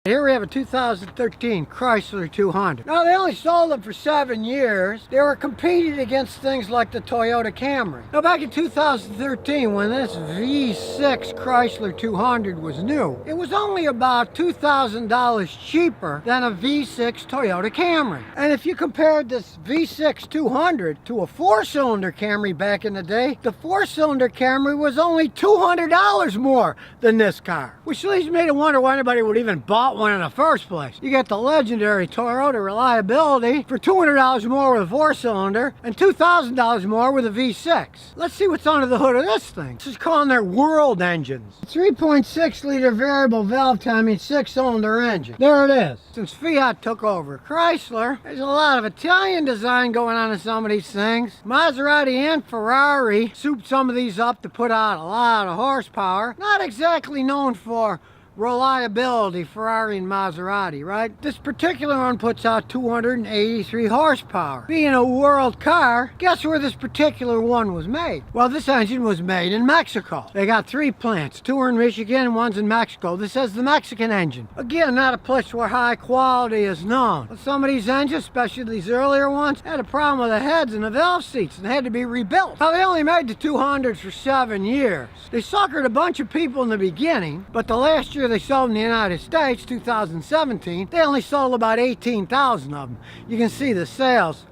Here we have a 2013 Chrysler 200. Now, they only sold them for 7 years. They were competing against things like the Toyota Camry. Now, back in 2013, when this V6 Chrysler 200 was new, it was only about $2,000 cheaper than a V6 Toyota Camry. And if you compared this V6 200 to a 4-cylinder Camry back in the day, the 4-cylinder Camry was only $200 more than this car. Which leads me to wonder why anybody would even buy one in the first place. You get the legendary Toyota reliability for $200 more with a 4-cylinder and $2,000 more with a V6. Let's see what's under the hood of this thing. This is calling their world engines. 3.6 liter variable valve timing 6-cylinder engine. There it is. Since Fiat took over Chrysler, there's a lot of Italian design going on in some of these things. Maserati and Ferrari souped some of these up to put out a lot of horsepower. Not exactly known for reliability, Ferrari and Maserati, right? This particular one puts out 283 horsepower. Being a world car, guess where this particular one was made? Well, this engine was made in Mexico. They got 3 plants, 2 are in Michigan and 1's in Mexico. This is the Mexican engine. Again, not a place where high quality is known. But some of these engines, especially these earlier ones, had a problem with the heads and the valve seats and had to be rebuilt. Now, they only made the 200s for 7 years. They suckered a bunch of people in the beginning, but the last year they sold in the United States, 2017, they only sold about 18,000 of them. You can see the sales.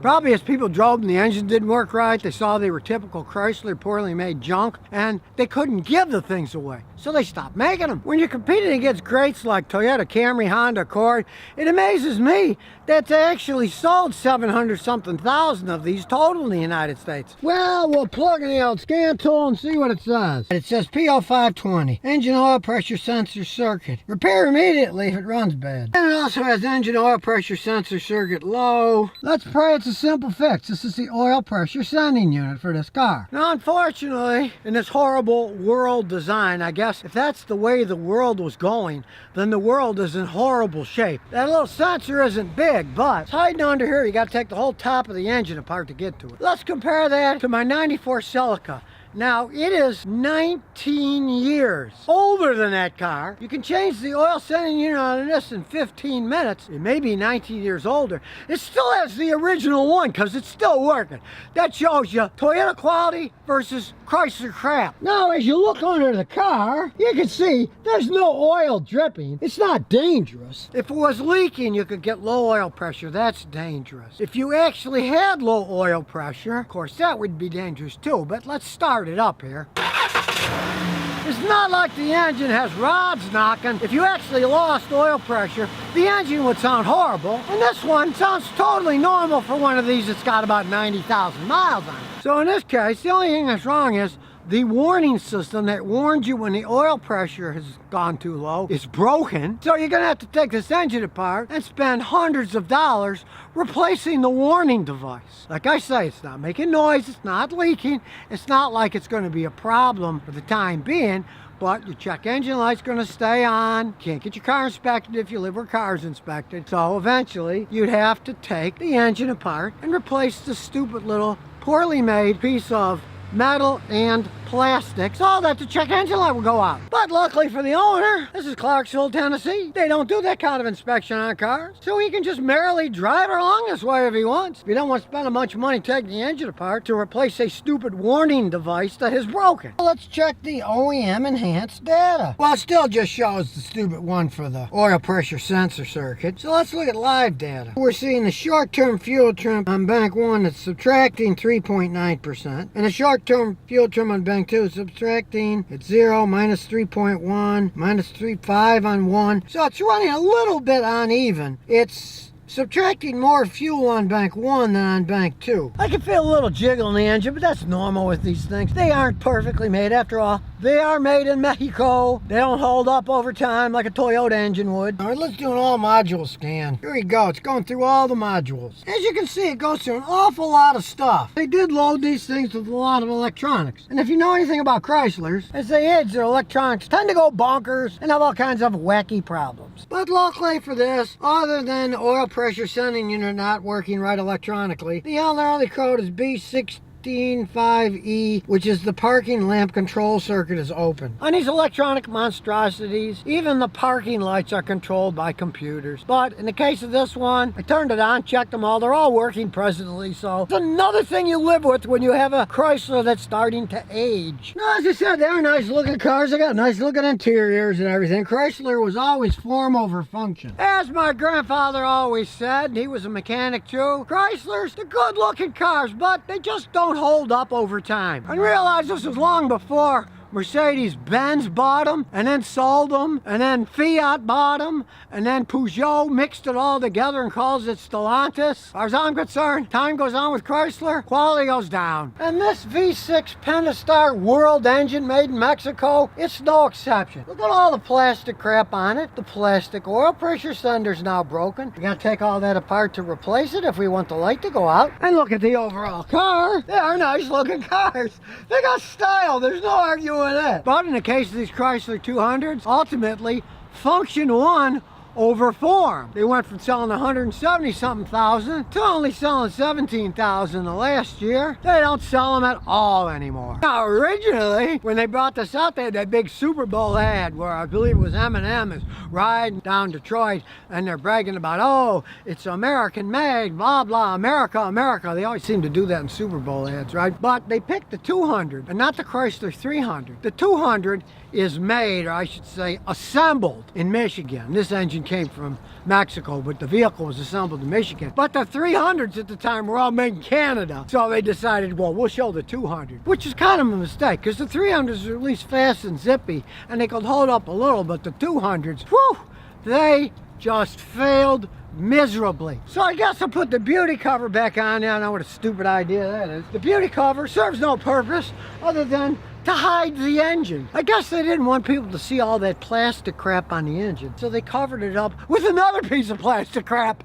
Probably as people drove them, the engine didn't work right. They saw they were typical Chrysler, poorly made junk, and they couldn't give the things away. So they stopped making them. When you're competing against greats like Toyota Camry, Honda Accord, it amazes me that they actually sold 700-something thousand of these total in the United States. Well, we'll plug in the old scan tool and see what it says. It says P0520, engine oil pressure sensor circuit. Repair immediately if it runs bad. And it also has engine oil pressure sensor circuit low. Let's pray it's a simple fix. This is the oil pressure sending unit for this car. Now, unfortunately, in this horrible world design, I guess if that's the way the world was going, then the world is in horrible shape. That little sensor isn't big, but it's hiding under here. You got to take the whole top of the engine apart to get to it. Let's compare that to my 94 Celica. Now, it is 19 years older than that car. You can change the oil sending unit on this in 15 minutes. It may be 19 years older. It still has the original one because it's still working. That shows you Toyota quality versus Chrysler crap. Now, as you look under the car, you can see there's no oil dripping. It's not dangerous. If it was leaking, you could get low oil pressure. That's dangerous. If you actually had low oil pressure, of course, that would be dangerous too. But let's start it up here. It's not like the engine has rods knocking. If you actually lost oil pressure, the engine would sound horrible. And this one sounds totally normal for one of these that's got about 90,000 miles on it. So in this case, the only thing that's wrong is the warning system that warns you when the oil pressure has gone too low is broken. So you're gonna have to take this engine apart and spend hundreds of dollars replacing the warning device. Like I say, it's not making noise, it's not leaking, it's not like it's gonna be a problem for the time being, but your check engine light's gonna stay on. Can't get your car inspected if you live where cars inspected. So eventually you'd have to take the engine apart and replace the stupid little poorly made piece of metal and plastic so that the check engine light will go out. But luckily for the owner, this is Clarksville, Tennessee. They don't do that kind of inspection on cars, so he can just merrily drive along this way if he wants. If you don't want to spend a bunch of money taking the engine apart to replace a stupid warning device that is broken. Let's check the OEM enhanced data. Well, it still just shows the stupid one for the oil pressure sensor circuit. So let's look at live data. We're seeing the short-term fuel trim on bank 1 that's subtracting 3.9%, and the short-term fuel trim on bank 2 is subtracting at 0, minus 3.1, minus 3.5 on 1. So it's running a little bit uneven. It's subtracting more fuel on bank 1 than on bank 2. I can feel a little jiggle in the engine, but that's normal with these things. They aren't perfectly made. After all, they are made in Mexico. They don't hold up over time like a Toyota engine would. All right, let's do an all module scan. Here we go. It's going through all the modules. As you can see, it goes through an awful lot of stuff. They did load these things with a lot of electronics. And if you know anything about Chryslers, as they age, their electronics tend to go bonkers and have all kinds of wacky problems. But luckily for this, other than oil pressure sending unit not working right electronically, the only code is B6 155E, which is the parking lamp control circuit, is open. On these electronic monstrosities, even the parking lights are controlled by computers. But in the case of this one, I turned it on, checked them all. They're all working presently, so it's another thing you live with when you have a Chrysler that's starting to age. Now, as I said, they're nice looking cars. They got nice looking interiors and everything. Chrysler was always form over function. As my grandfather always said, he was a mechanic too, Chryslers, they're good looking cars, but they just don't hold up over time. I realized this was long before Mercedes-Benz bought them, and then sold them, and then Fiat bought them, and then Peugeot mixed it all together and calls it Stellantis. As far as I'm concerned, time goes on with Chrysler, quality goes down. And this V6 Pentastar World engine made in Mexico, it's no exception. Look at all the plastic crap on it. The plastic oil pressure sender's now broken. We gotta take all that apart to replace it if we want the light to go out. And look at the overall car. They are nice looking cars. They got style, there's no arguing that. But in the case of these Chrysler 200s, ultimately, function won over form. They went from selling 170 something thousand to only selling 17,000 the last year. They don't sell them at all anymore. Now originally, when they brought this out, they had that big Super Bowl ad where I believe it was Eminem is riding down Detroit and they're bragging about, oh, it's American made, blah, blah, America, America. They always seem to do that in Super Bowl ads, right? But they picked the 200 and not the Chrysler 300. The 200 is made, or I should say assembled, in Michigan. This engine came from Mexico, but the vehicle was assembled in Michigan. But the 300s at the time were all made in Canada. So they decided, well, we'll show the 200, which is kind of a mistake because the 300s are at least fast and zippy and they could hold up a little, but the 200s, whew, they just failed miserably. So I guess I'll put the beauty cover back on. Yeah, I know what a stupid idea that is. The beauty cover serves no purpose other than to hide the engine. I guess they didn't want people to see all that plastic crap on the engine, so they covered it up with another piece of plastic crap.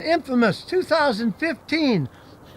Infamous 2015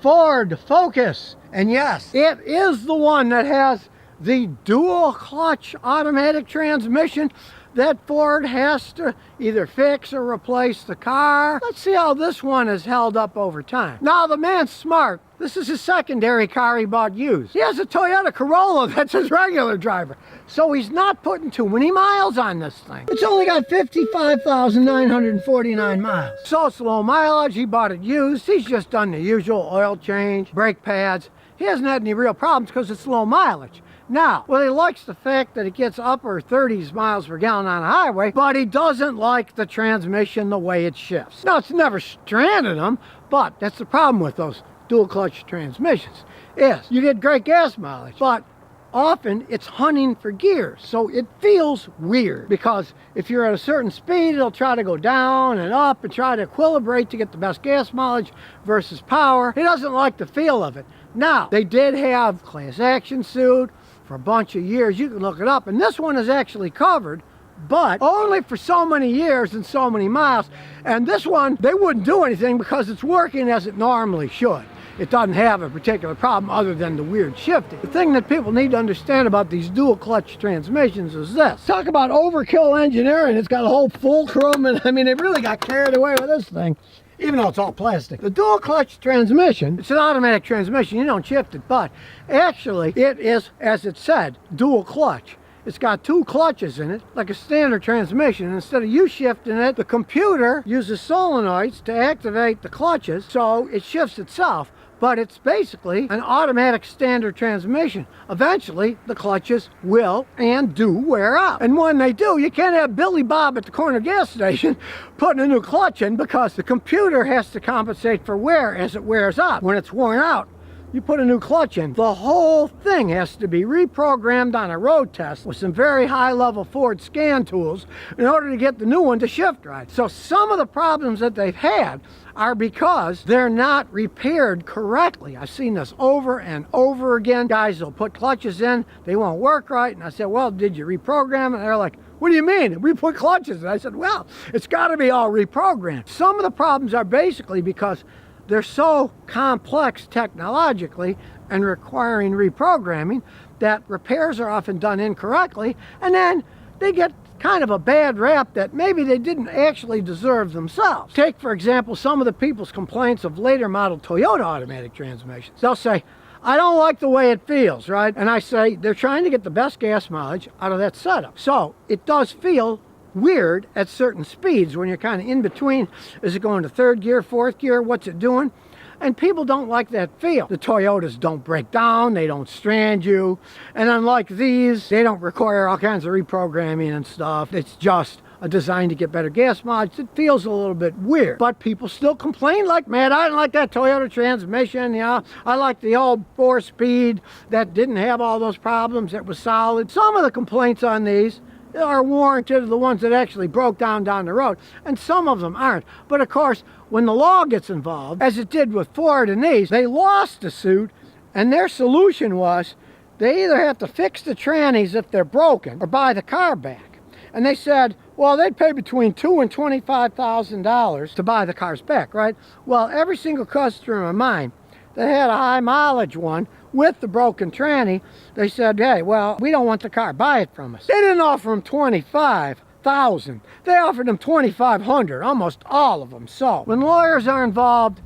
Ford Focus. And yes, it is the one that has the dual clutch automatic transmission that Ford has to either fix or replace the car. Let's see how this one has held up over time. Now the man's smart. This is his secondary car he bought used. He has a Toyota Corolla that's his regular driver. So he's not putting too many miles on this thing. It's only got 55,949 miles. So it's low mileage, he bought it used. He's just done the usual oil change, brake pads. He hasn't had any real problems because it's low mileage. Now, well, he likes the fact that it gets upper 30s miles per gallon on a highway, but he doesn't like the transmission the way it shifts. Now, it's never stranded him, but that's the problem with those dual clutch transmissions, is you get great gas mileage, but often it's hunting for gears. So it feels weird because if you're at a certain speed, it'll try to go down and up and try to equilibrate to get the best gas mileage versus power. He doesn't like the feel of it. Now, they did have class action suit for a bunch of years. You can look it up, and this one is actually covered, but only for so many years and so many miles. And this one, they wouldn't do anything because it's working as it normally should. It doesn't have a particular problem other than the weird shifting. The thing that people need to understand about these dual clutch transmissions is this. Talk about overkill engineering. It's got a whole fulcrum, and I mean, they really got carried away with this thing, even though it's all plastic. The dual clutch transmission, it's an automatic transmission, you don't shift it, but actually it is, as it said, dual clutch. It's got two clutches in it, like a standard transmission. Instead of you shifting it, the computer uses solenoids to activate the clutches, so it shifts itself. But it's basically an automatic standard transmission. Eventually, the clutches will and do wear out. And when they do, you can't have Billy Bob at the corner gas station putting a new clutch in because the computer has to compensate for wear as it wears out. When it's worn out, you put a new clutch in. The whole thing has to be reprogrammed on a road test with some very high-level Ford scan tools in order to get the new one to shift right. So some of the problems that they've had are because they're not repaired correctly. I've seen this over and over again. Guys will put clutches in, they won't work right, and I said, well, did you reprogram it? And they're like, what do you mean? We put clutches in. I said, well, it's got to be all reprogrammed. Some of the problems are basically because they're so complex technologically and requiring reprogramming that repairs are often done incorrectly, and then they get kind of a bad rap that maybe they didn't actually deserve themselves. Take, for example, some of the people's complaints of later model Toyota automatic transmissions. They'll say, I don't like the way it feels, right? And I say, they're trying to get the best gas mileage out of that setup. So it does feel weird at certain speeds when you're kind of in between. Is it going to third gear, fourth gear? What's it doing? And people don't like that feel. The Toyotas don't break down, they don't strand you. And unlike these, they don't require all kinds of reprogramming and stuff. It's just a design to get better gas mileage. It feels a little bit weird, but people still complain like mad. I didn't like that Toyota transmission. Yeah, I like the old 4-speed that didn't have all those problems, that was solid. Some of the complaints on these are warranted, the ones that actually broke down the road, and some of them aren't. But of course, when the law gets involved, as it did with Ford and these, they lost the suit, and their solution was they either have to fix the trannies if they're broken or buy the car back. And they said, well, they'd pay between $2,000 and $25,000 to buy the cars back, right? Well, every single customer of mine that had a high mileage one with the broken tranny, they said, hey, well, we don't want the car, buy it from us. They didn't offer them $25,000. They offered them $2,500, almost all of them. So when lawyers are involved,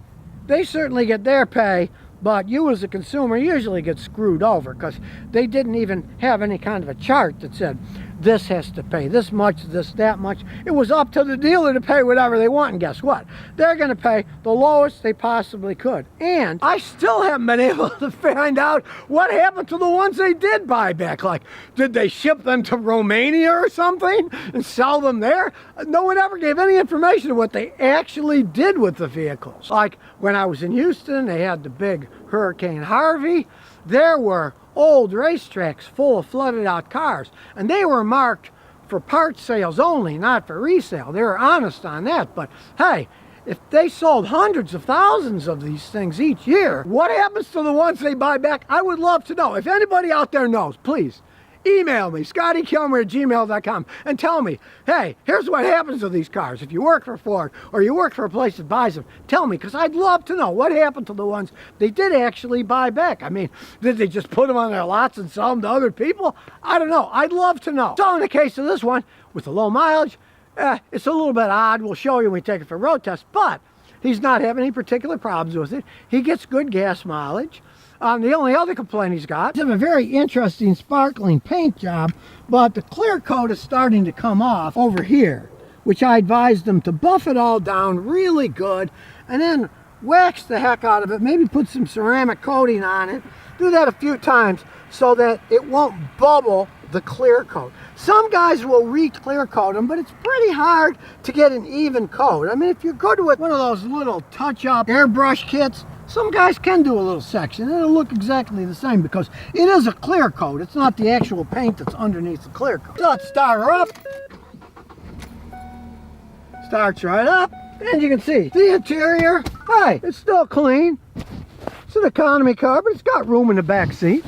they certainly get their pay, but you as a consumer usually get screwed over because they didn't even have any kind of a chart that said this has to pay this much, this, that much. It was up to the dealer to pay whatever they want, and guess what? They're going to pay the lowest they possibly could. And I still haven't been able to find out what happened to the ones they did buy back. Like, did they ship them to Romania or something and sell them there? No one ever gave any information of what they actually did with the vehicles. Like, when I was in Houston, they had the big Hurricane Harvey. There were old racetracks full of flooded out cars, and they were marked for parts sales only, not for resale. They were honest on that. But hey, if they sold hundreds of thousands of these things each year, what happens to the ones they buy back? I would love to know. If anybody out there knows, please email me, ScottyKilmer@gmail.com, and tell me, hey, here's what happens to these cars. If you work for Ford or you work for a place that buys them, tell me, because I'd love to know what happened to the ones they did actually buy back. I mean, did they just put them on their lots and sell them to other people? I don't know. I'd love to know. So in the case of this one, with the low mileage, it's a little bit odd. We'll show you when we take it for a road test, but he's not having any particular problems with it. He gets good gas mileage. The only other complaint he's got is a very interesting sparkling paint job, but the clear coat is starting to come off over here, which I advised them to buff it all down really good and then wax the heck out of it, maybe put some ceramic coating on it. Do that a few times so that it won't bubble the clear coat. Some guys will re-clear coat them, but it's pretty hard to get an even coat. I mean, if you're good with one of those little touch-up airbrush kits, some guys can do a little section. It'll look exactly the same because it is a clear coat. It's not the actual paint that's underneath the clear coat. So let's start her up. Starts right up. And you can see the interior. Hey, it's still clean. It's an economy car, but it's got room in the back seat.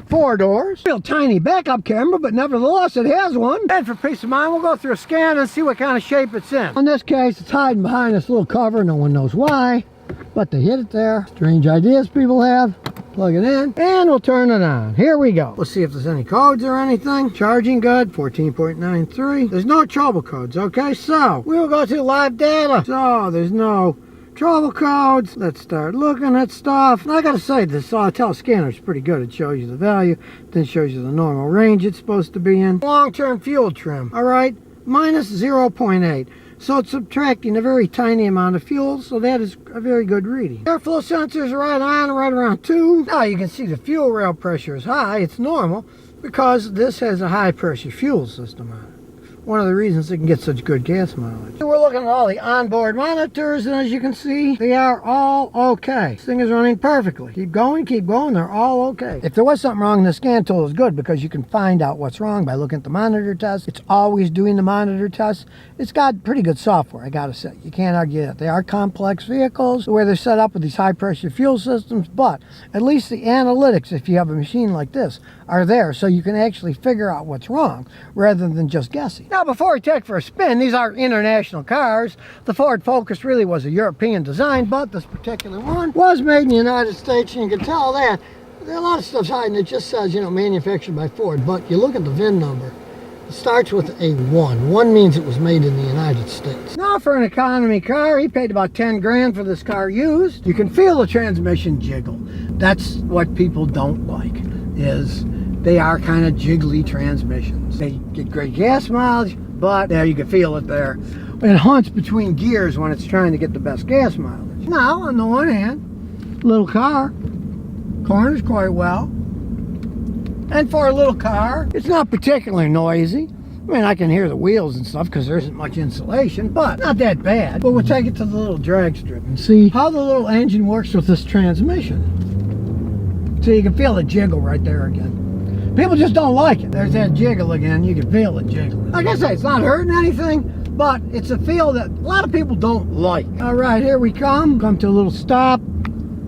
4 doors. Real tiny backup camera, but nevertheless it has one. And for peace of mind, we'll go through a scan and see what kind of shape it's in. In this case, it's hiding behind this little cover. No one knows why, but they hid it there. Strange ideas people have. Plug it in, and we'll turn it on. Here we go. Let's see if there's any codes or anything. Charging good, 14.93. There's no trouble codes, okay? So, we'll go to live data. So, there's no trouble codes. Let's start looking at stuff. And I gotta say, this Autel scanner is pretty good. It shows you the value, then shows you the normal range it's supposed to be in. Long-term fuel trim, all right, minus 0.8. So it's subtracting a very tiny amount of fuel, so that is a very good reading. Airflow sensors are right on, right around 2. Now you can see the fuel rail pressure is high. It's normal because this has a high pressure fuel system on it. One of the reasons it can get such good gas mileage. We're looking at all the onboard monitors, and as you can see, they are all okay. This thing is running perfectly. Keep going, they're all okay. If there was something wrong, the scan tool is good because you can find out what's wrong by looking at the monitor test. It's always doing the monitor test. It's got pretty good software, I gotta say. You can't argue that. They are complex vehicles, the way they're set up with these high pressure fuel systems, but at least the analytics, if you have a machine like this, are there so you can actually figure out what's wrong rather than just guessing. Now, before we take for a spin, these are international cars. The Ford Focus really was a European design, but this particular one was made in the United States, and you can tell that. A lot of stuff's hiding. It just says, you know, manufactured by Ford, but you look at the VIN number, It starts with a 1. 1 means it was made in the United States. Now for an economy car, he paid about 10 grand for this car used. You can feel the transmission jiggle. That's what people don't like, is they are kind of jiggly transmissions. They get great gas mileage, but there you can feel it there. It hunts between gears when it's trying to get the best gas mileage. Now, on the one hand, little car, corners quite well. And for a little car, it's not particularly noisy. I mean, I can hear the wheels and stuff because there isn't much insulation, but not that bad. But we'll take it to the little drag strip and see how the little engine works with this transmission. So you can feel the jiggle right there again. People just don't like it. There's that jiggle again. You can feel it jiggle. Like I say, it's not hurting anything, but it's a feel that a lot of people don't like. All right, here we come. Come to a little stop.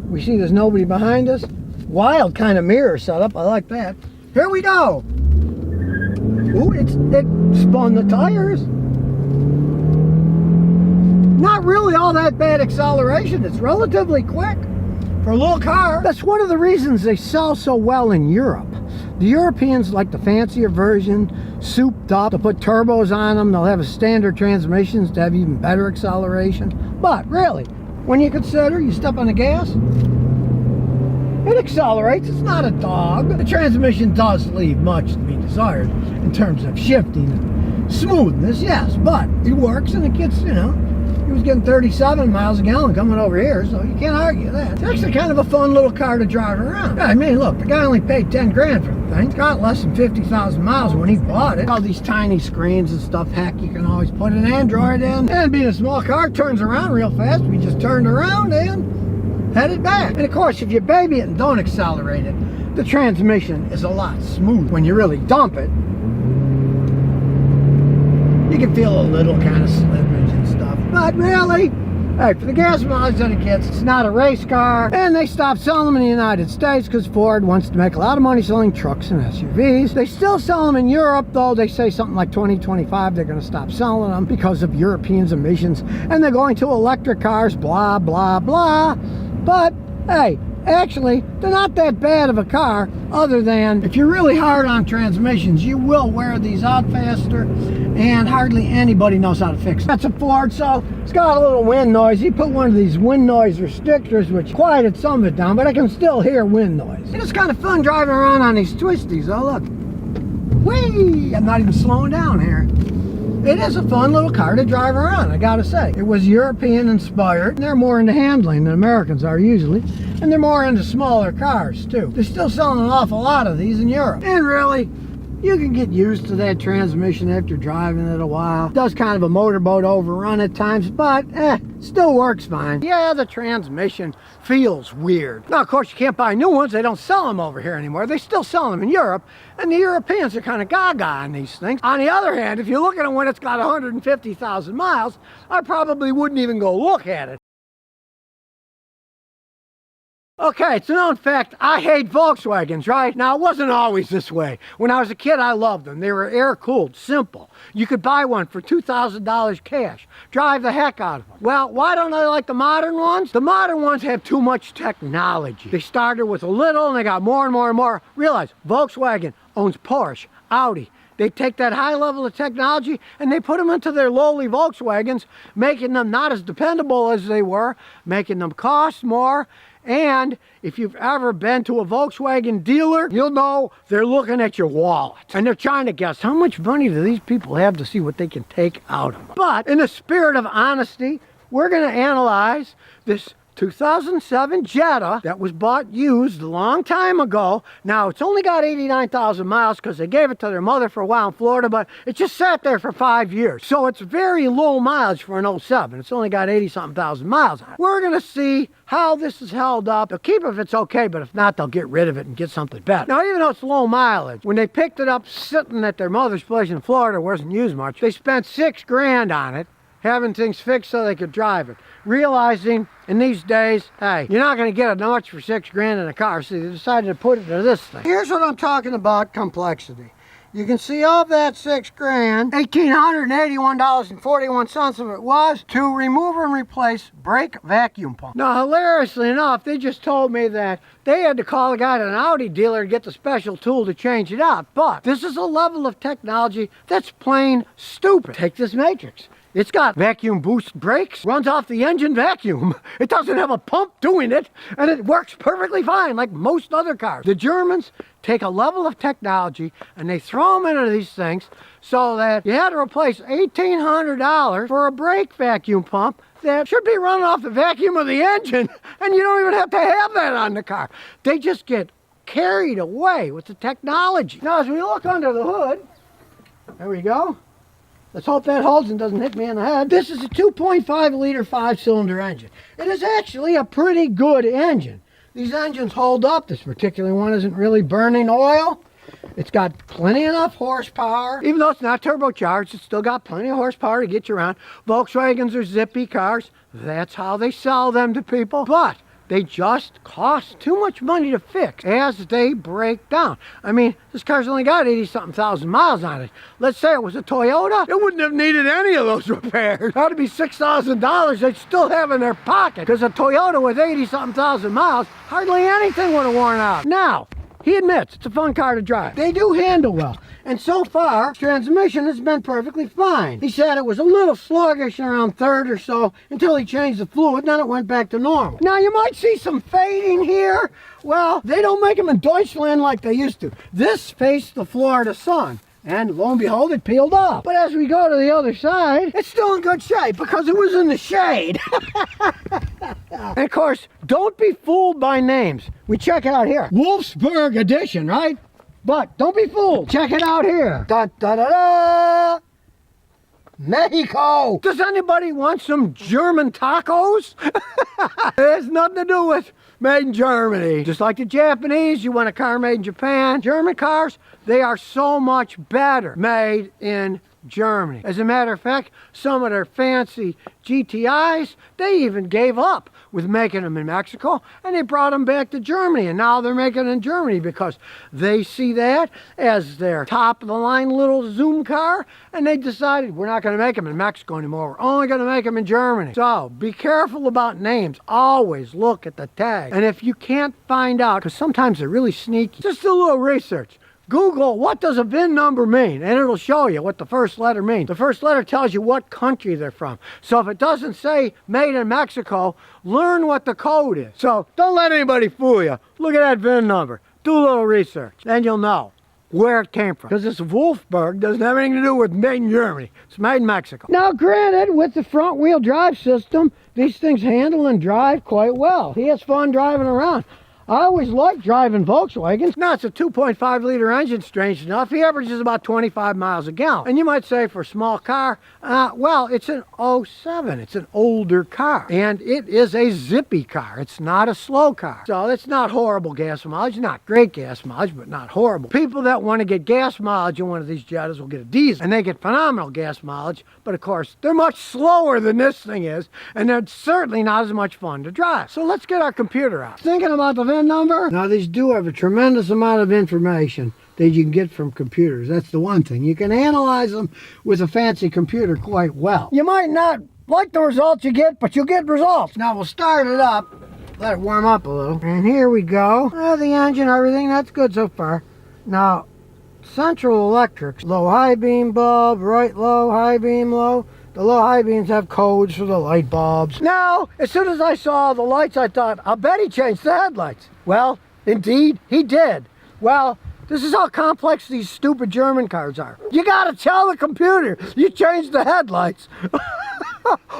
We see there's nobody behind us. Wild kind of mirror setup. I like that. Here we go. Ooh, it spun the tires. Not really all that bad acceleration. It's relatively quick for a little car. That's one of the reasons they sell so well in Europe. The Europeans like the fancier version, souped up. They'll put turbos on them. They'll have a standard transmissions to have even better acceleration. But really, when you consider you step on the gas, it accelerates. It's not a dog. The transmission does leave much to be desired in terms of shifting and smoothness, yes, but it works and it gets, you know, he was getting 37 miles a gallon coming over here, so you can't argue that. It's actually kind of a fun little car to drive around. I mean, look, the guy only paid 10 grand for the thing. It's got less than 50,000 miles when he bought it. All these tiny screens and stuff, heck, you can always put an Android in. And being a small car, it turns around real fast. We just turned around and headed back. And of course, if you baby it and don't accelerate it, the transmission is a lot smooth. When you really dump it, you can feel a little kind of slippage and stuff. But really, hey, for the gas mileage that it gets, it's not a race car. And they stopped selling them in the United States because Ford wants to make a lot of money selling trucks and SUVs. They still sell them in Europe, though. They say something like 2025 they're going to stop selling them because of Europeans' emissions. And they're going to electric cars, blah, blah, blah. But, hey, actually, they're not that bad of a car, other than if you're really hard on transmissions, you will wear these out faster, and hardly anybody knows how to fix it. That's a Ford, so it's got a little wind noise. He put one of these wind noise restrictors, which quieted some of it down, but I can still hear wind noise. And it's kind of fun driving around on these twisties. Oh, look. Whee! I'm not even slowing down here. It is a fun little car to drive around, I gotta say. It was European inspired, and they're more into handling than Americans are usually, and they're more into smaller cars too. They're still selling an awful lot of these in Europe. And really, you can get used to that transmission after driving it a while. It does kind of a motorboat overrun at times, but still works fine. Yeah, the transmission feels weird. Now, of course, you can't buy new ones. They don't sell them over here anymore. They still sell them in Europe, and the Europeans are kind of gaga on these things. On the other hand, if you look at it when it's got 150,000 miles, I probably wouldn't even go look at it. Okay, it's a known fact, I hate Volkswagens, right? Now, it wasn't always this way. When I was a kid, I loved them. They were air-cooled, simple. You could buy one for $2,000 cash. Drive the heck out of them. Well, why don't I like the modern ones? The modern ones have too much technology. They started with a little, and they got more and more and more. Realize, Volkswagen owns Porsche, Audi. They take that high level of technology and they put them into their lowly Volkswagens, making them not as dependable as they were, making them cost more. And if you've ever been to a Volkswagen dealer, you'll know they're looking at your wallet. And they're trying to guess, how much money do these people have to see what they can take out of them? But in the spirit of honesty, we're going to analyze this 2007 Jetta that was bought used a long time ago. Now, it's only got 89,000 miles because they gave it to their mother for a while in Florida, but it just sat there for 5 years. So it's very low mileage for an 07. It's only got 80-something thousand miles on it. We're going to see how this is held up. They'll keep it if it's okay, but if not, they'll get rid of it and get something better. Now, even though it's low mileage, when they picked it up sitting at their mother's place in Florida, wasn't used much, they spent 6 grand on it, having things fixed so they could drive it. Realizing in these days, hey, you're not going to get much for 6 grand in a car, so they decided to put it to this thing. Here's what I'm talking about, complexity. You can see of that $6 grand, $1,881.41 of it was to remove and replace brake vacuum pump. Now, hilariously enough, they just told me that they had to call a guy at an Audi dealer to get the special tool to change it out. But this is a level of technology that's plain stupid. Take this Matrix. It's got vacuum boost brakes, runs off the engine vacuum. It doesn't have a pump doing it, and it works perfectly fine like most other cars. The Germans take a level of technology and they throw them into these things so that you had to replace $1,800 for a brake vacuum pump that should be running off the vacuum of the engine, and you don't even have to have that on the car. They just get carried away with the technology. Now, as we look under the hood, there we go. Let's hope that holds and doesn't hit me in the head. This is a 2.5 liter 5-cylinder engine. It is actually a pretty good engine. These engines hold up. This particular one isn't really burning oil. It's got plenty enough horsepower. Even though it's not turbocharged, it's still got plenty of horsepower to get you around. Volkswagens are zippy cars. That's how they sell them to people. But they just cost too much money to fix as they break down. I mean, this car's only got 80-something thousand miles on it. Let's say it was a Toyota, it wouldn't have needed any of those repairs. That'd be $6,000 they'd still have in their pocket. Because a Toyota with 80-something thousand miles, hardly anything would have worn out. Now, he admits it's a fun car to drive. They do handle well. And so far, transmission has been perfectly fine. He said it was a little sluggish around third or so until he changed the fluid, then it went back to normal. Now, you might see some fading here. Well, they don't make them in Deutschland like they used to. This faced the Florida sun. And lo and behold, it peeled off. But as we go to the other side, it's still in good shape because it was in the shade. And of course, don't be fooled by names. We check it out here. Wolfsburg edition, right? But don't be fooled. Check it out here. Da da da da. Mexico. Does anybody want some German tacos? It has nothing to do with made in Germany. Just like the Japanese, you want a car made in Japan. German cars, they are so much better made in Germany. As a matter of fact, some of their fancy GTIs, they even gave up with making them in Mexico, and they brought them back to Germany, and now they're making them in Germany because they see that as their top-of-the-line little Zoom car, and they decided we're not going to make them in Mexico anymore. We're only going to make them in Germany. So be careful about names. Always look at the tag. And if you can't find out, because sometimes they're really sneaky, just do a little research. Google, what does a VIN number mean? And it'll show you what the first letter means. The first letter tells you what country they're from. So if it doesn't say made in Mexico, learn what the code is. So don't let anybody fool you. Look at that VIN number. Do a little research. Then you'll know where it came from. Because this Wolfsburg doesn't have anything to do with made in Germany. It's made in Mexico. Now granted, with the front wheel drive system, these things handle and drive quite well. He has fun driving around. I always liked driving Volkswagens. Now, it's a 2.5 liter engine, strange enough. He averages about 25 miles a gallon. And you might say for a small car, well, it's an '07. It's an older car. And it is a zippy car. It's not a slow car. So it's not horrible gas mileage. Not great gas mileage, but not horrible. People that want to get gas mileage in one of these Jettas will get a diesel. And they get phenomenal gas mileage. But of course, they're much slower than this thing is. And they're certainly not as much fun to drive. So let's get our computer out. Thinking about the VIN number? Now, these do have a tremendous amount of information that you can get from computers. That's the one thing. You can analyze them with a fancy computer quite well. You might not like the results you get, but you'll get results. Now, we'll start it up. Let it warm up a little. And here we go. The engine, everything, that's good so far. Now, Central Electric's low high beam bulb, right low, high beam low. The low high beams have codes for the light bulbs. Now, as soon as I saw the lights, I thought, I'll bet he changed the headlights. Well, indeed, he did. Well, this is how complex these stupid German cars are. You gotta tell the computer you changed the headlights.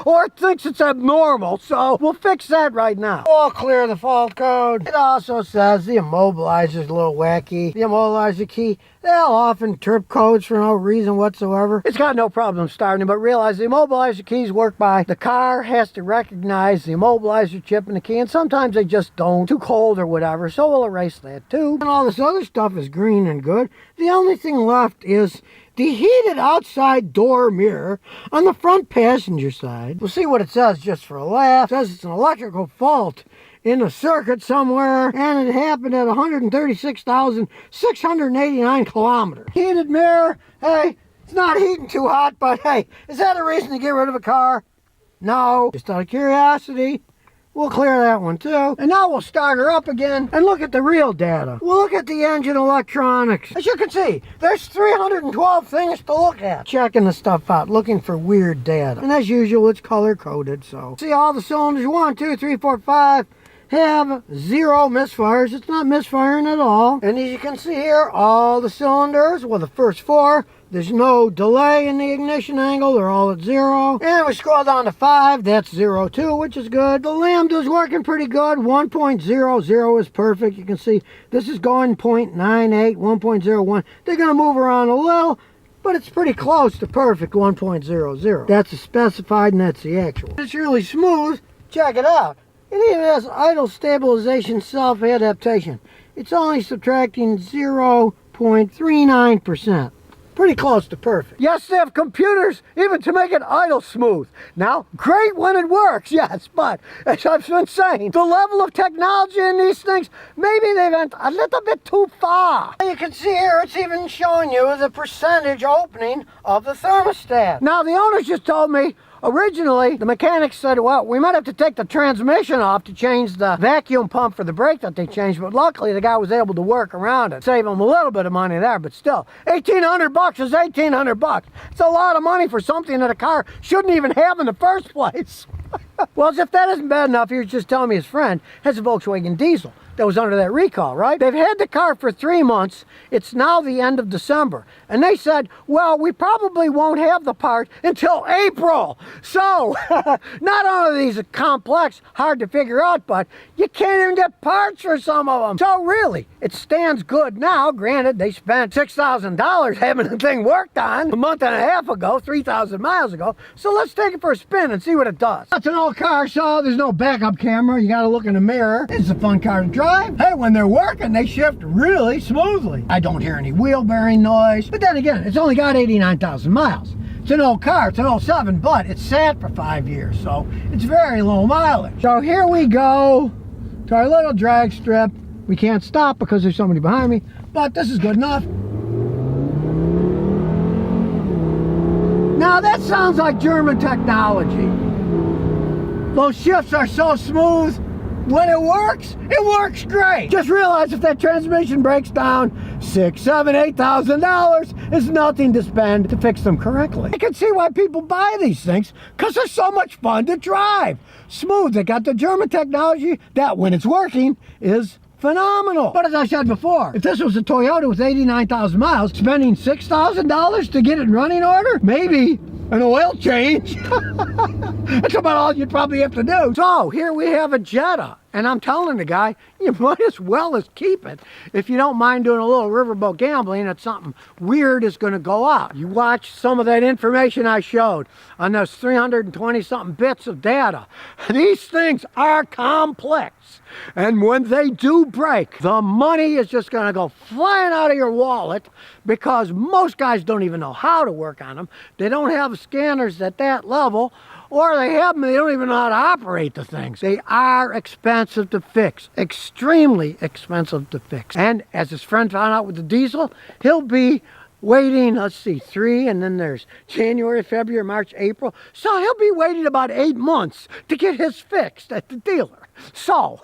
Or it thinks it's abnormal, so we'll fix that right now. All clear the fault code. It also says the immobilizer's a little wacky. The immobilizer key, they'll often trip codes for no reason whatsoever. It's got no problem starting, but realize the immobilizer keys work by the car has to recognize the immobilizer chip in the key, and sometimes they just don't. Too cold or whatever, so we'll erase that too. And all this other stuff is green and good. The only thing left is the heated outside door mirror on the front passenger side. We'll see what it says just for a laugh. It says it's an electrical fault in a circuit somewhere, and it happened at 136,689 kilometers. Heated mirror, hey, it's not heating too hot, but hey, is that a reason to get rid of a car? No, just out of curiosity. We'll clear that one too. And now we'll start her up again and look at the real data. We'll look at the engine electronics. As you can see, there's 312 things to look at. Checking the stuff out, looking for weird data. And as usual, it's color coded, so. See all the cylinders, 1, 2, 3, 4, 5, have 0 misfires. It's not misfiring at all. And as you can see here, all the cylinders, well, the first 4, there's no delay in the ignition angle. They're all at 0. And we scroll down to 5. That's 0 too, which is good. The lambda's working pretty good. 1.00 is perfect. You can see this is going 0.98, 1.01. They're going to move around a little, but it's pretty close to perfect, 1.00. That's the specified and that's the actual. It's really smooth. Check it out. It even has idle stabilization self-adaptation. It's only subtracting 0.39%. Pretty close to perfect. Yes, they have computers even to make it idle smooth. Now, great when it works, yes, but as I've been saying, the level of technology in these things, maybe they went a little bit too far. You can see here, it's even showing you the percentage opening of the thermostat. Now, the owners just told me, originally, the mechanics said, well, we might have to take the transmission off to change the vacuum pump for the brake that they changed, but luckily the guy was able to work around it. Save him a little bit of money there, but still, 1,800 bucks is 1,800 bucks. It's a lot of money for something that a car shouldn't even have in the first place. Well, as if that isn't bad enough, he was just telling me his friend has a Volkswagen diesel that was under that recall, right? They've had the car for 3 months. It's now the end of December. And they said, well, we probably won't have the part until April. So, not only are these complex, hard to figure out, but you can't even get parts for some of them. So really, it stands good now. Granted, they spent $6,000 having the thing worked on a month and a half ago, 3,000 miles ago. So let's take it for a spin and see what it does. That's an old car, so there's no backup camera. You gotta look in the mirror. It's a fun car to drive. Hey, when they're working, they shift really smoothly. I don't hear any wheel bearing noise. But then again, it's only got 89,000 miles. It's an old car, it's an 07, but it's sat for 5 years, so it's very low mileage. So here we go to our little drag strip. We can't stop because there's somebody behind me, but this is good enough. Now that sounds like German technology. Those shifts are so smooth. When it works great. Just realize if that transmission breaks down, $6,000, $7,000, $8,000 is nothing to spend to fix them correctly. I can see why people buy these things, because they're so much fun to drive. Smooth, they got the German technology that when it's working is phenomenal. But as I said before, if this was a Toyota with 89,000 miles, spending $6,000 to get it in running order, maybe an oil change. That's about all you'd probably have to do. So here we have a Jetta. And I'm telling the guy, you might as well as keep it. If you don't mind doing a little riverboat gambling, that something weird is going to go out. You watch some of that information I showed on those 320 something bits of data. These things are complex. And when they do break, the money is just going to go flying out of your wallet, because most guys don't even know how to work on them. They don't have scanners at that level, or they have them and they don't even know how to operate the things. They are expensive to fix, extremely expensive to fix. And as his friend found out with the diesel, he'll be waiting, let's see, 3, and then there's January, February, March, April. So he'll be waiting about 8 months to get his fixed at the dealer. So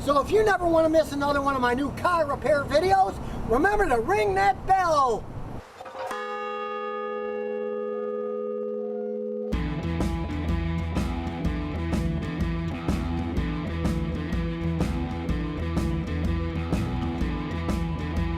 if you never want to miss another one of my new car repair videos, remember to ring that bell.